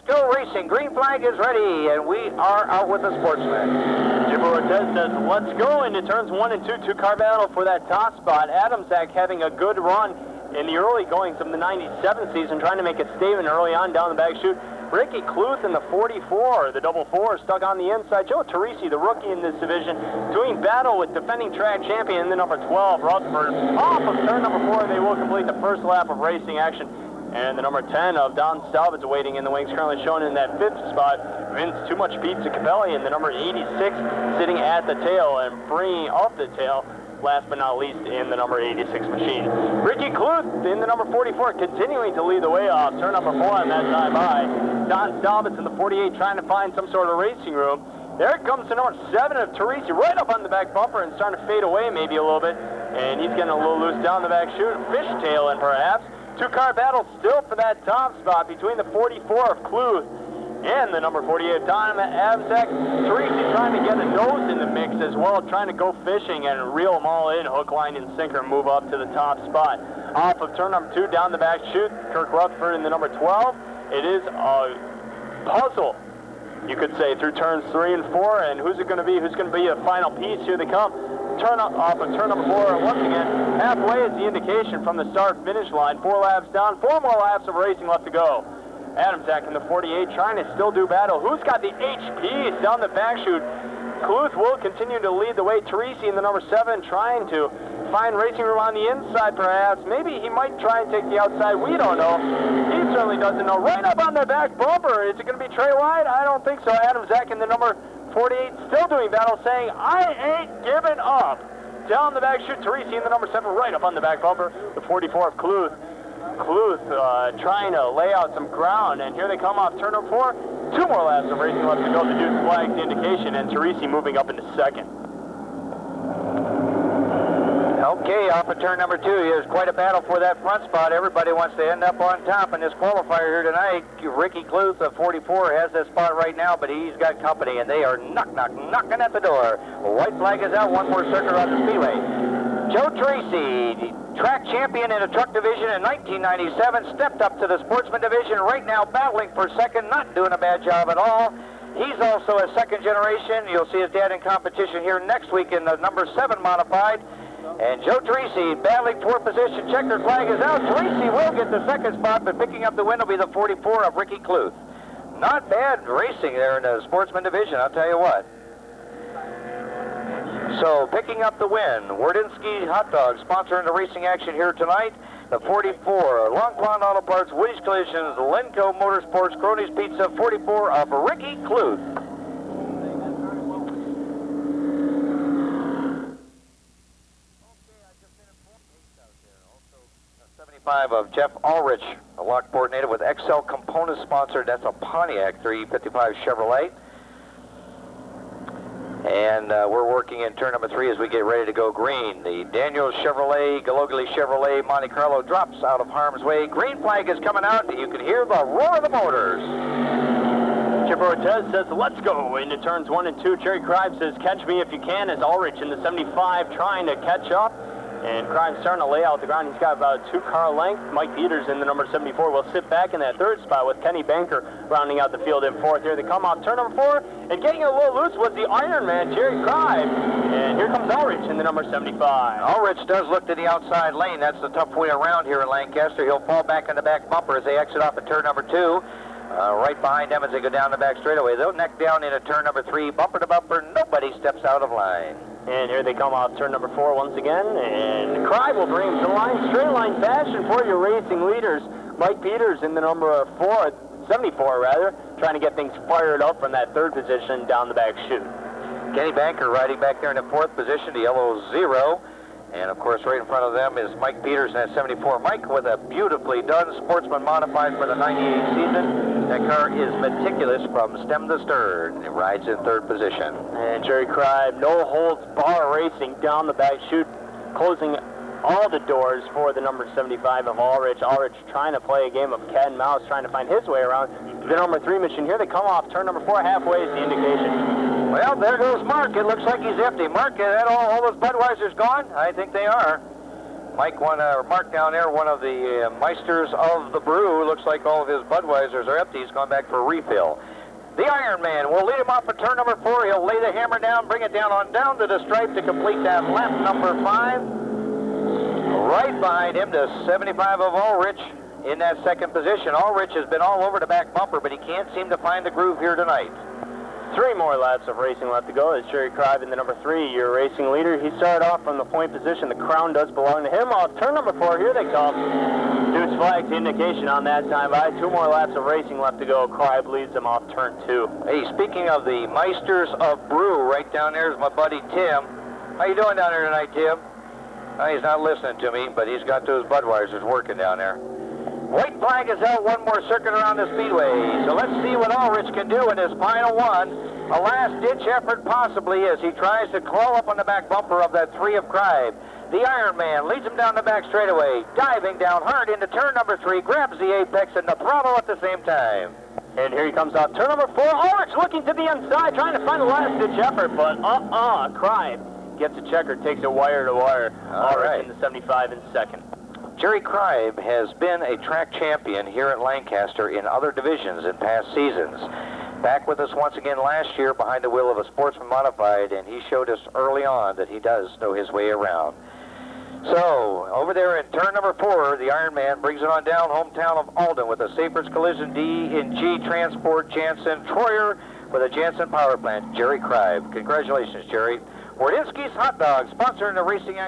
go racing. Green flag is ready, and we are out with the sportsman. Chipper Ortez says, let's go into turns 1 and 2. Two-car battle for that top spot. Adamsack having a good run in the early goings of the 97 season, trying to make a statement early on down the back chute. Ricky Kluth in the 44, the double four, stuck on the inside. Joe Teresi, the rookie in this division, doing battle with defending track champion in the number 12, Rutherford. Off of turn number 4, they will complete the first lap of racing action. And the number 10 of Don Stalvitz waiting in the wings, currently shown in that 5th spot. Vince Too Much Pizza Capelli in the number 86, sitting at the tail and bringing up the tail. Last but not least, in the number 86 machine. Ricky Kluth in the number 44, continuing to lead the way off. Turn number 4 on that side by. Don Stalvitz in the 48, trying to find some sort of racing room. There comes the number 7 of Teresi, right up on the back bumper and starting to fade away maybe a little bit. And he's getting a little loose down the back chute. Fishtailing perhaps. Two-car battle still for that top spot between the 44 of Kluth and the number 48 of Don Adamsack. Teresi trying to get a nose in the mix as well, trying to go fishing and reel them all in, hook, line, and sinker, move up to the top spot. Off of turn number 2, down the back chute, Kirk Rutherford in the number 12. It is a puzzle, you could say, through turns 3 and 4, and who's it going to be? Who's going to be the final piece? Here they come. Turn off of turn number 4, once again, halfway is the indication from the start-finish line. 4 laps down, 4 more laps of racing left to go. Adamsack in the 48 trying to still do battle. Who's got the HP down the back chute? Kluth will continue to lead the way. Teresi in the number 7 trying to find racing room on the inside perhaps. Maybe he might try and take the outside. We don't know. He certainly doesn't know. Right up on the back bumper. Is it going to be Trey White? I don't think so. Adamsack in the number 48 still doing battle, saying, I ain't giving up. Down the back chute, Teresi in the number 7 right up on the back bumper. The 44 of Kluth. Kluth trying to lay out some ground, and here they come off turn number 4. 2 more laps of racing left to go. The Duke flags the indication, and Teresi moving up into 2nd. Okay, off of turn number 2, there's quite a battle for that front spot. Everybody wants to end up on top in this qualifier here tonight. Ricky Kluth of 44 has that spot right now, but he's got company, and they are knocking at the door. White flag is out, 1 more circle on the speedway. Joe Teresi, track champion in the truck division in 1997, stepped up to the sportsman division, right now battling for 2nd, not doing a bad job at all. He's also a 2nd generation. You'll see his dad in competition here next week in the number 7 modified. And Joe Teresi battling for position. Checker flag is out. Teresi will get the 2nd spot, but picking up the win will be the 44 of Ricky Kluth. Not bad racing there in the sportsman division, I'll tell you what. So, picking up the win, Wardinsky Hot Dogs sponsoring the racing action here tonight. The 44, Long Pond Auto Parts, Woody's Collisions, Lenco Motorsports, Cronies Pizza, 44 of Ricky Kluth. 75 of Jeff Ulrich, a Lockport native with XL Components sponsored. That's a Pontiac 355 Chevrolet. And we're working in turn number 3 as we get ready to go green. The Daniels Chevrolet, Galogly Chevrolet, Monte Carlo drops out of harm's way. Green flag is coming out. You can hear the roar of the motors. Chipper Ortez says, let's go into turns 1 and 2. Jerry Kribe says, catch me if you can, as Ulrich in the 75 trying to catch up. And Kribe's starting to lay out the ground. He's got about a 2-car length. Mike Peters in the number 74 will sit back in that 3rd spot with Kenny Banker rounding out the field in 4th. Here they come off turn number 4. And getting a little loose was the Iron Man, Jerry Kribe. And here comes Ulrich in the number 75. Ulrich does look to the outside lane. That's the tough way around here in Lancaster. He'll fall back in the back bumper as they exit off at turn number 2. Right behind them as they go down the back straightaway. They'll neck down into turn number 3. Bumper to bumper. Nobody steps out of line. And here they come off turn number 4 once again. And Kribe will bring him to the line. Straight line fashion for your racing leaders. Mike Peters in the number 74 rather, trying to get things fired up from that 3rd position down the back chute. Kenny Banker riding back there in the 4th position, the yellow 0. And, of course, right in front of them is Mike Peters in that 74. Mike with a beautifully done Sportsman modified for the 98 season. That car is meticulous from stem to stern. It rides in 3rd position. And Jerry Kribe, no holds bar racing down the back chute, closing all the doors for the number 75 of Ulrich. Ulrich trying to play a game of cat and mouse, trying to find his way around the number 3 machine. Here they come off turn number 4. Halfway is the indication. Well, there goes Mark. It looks like he's empty. Mark, all those Budweiser's gone? I think they are. Mark down there, one of the Meisters of the Brew. Looks like all of his Budweisers are empty. He's gone back for a refill. The Iron Man will lead him off at turn number 4. He'll lay the hammer down, bring it down to the stripe to complete that lap number 5. Right behind him to 75 of Ulrich in that second position. Ulrich has been all over the back bumper, but he can't seem to find the groove here tonight. 3 more laps of racing left to go as Jerry Crive in the number 3, your racing leader. He started off from the point position. The crown does belong to him. Off turn number 4, here they come. Deuce flags indication on that time by. 2 more laps of racing left to go. Crive leads them off turn 2. Hey, speaking of the Meisters of Brew, right down there is my buddy Tim. How you doing down there tonight, Tim? He's not listening to me, but he's got those Budweisers working down there. White flag is out, one more circuit around the speedway. So let's see what Ulrich can do in his final one. A last-ditch effort possibly as he tries to claw up on the back bumper of that 3 of Crive. The Iron Man leads him down the back straightaway, diving down hard into turn number 3, grabs the apex and the throttle at the same time. And here he comes off turn number 4. Ulrich looking to the inside, trying to find a last-ditch effort, but Crive gets a checker, takes it wire to wire. Ulrich in the 75 in second. Jerry Crive has been a track champion here at Lancaster in other divisions in past seasons. Back with us once again last year behind the wheel of a Sportsman Modified, and he showed us early on that he does know his way around. So, over there in turn number 4, the Iron Man brings it on down, hometown of Alden, with a Safer's Collision D&G Transport Jansen Troyer with a Jansen Power Plant. Jerry Crive. Congratulations, Jerry. Wardinski's Hot Dogs, sponsoring the racing action.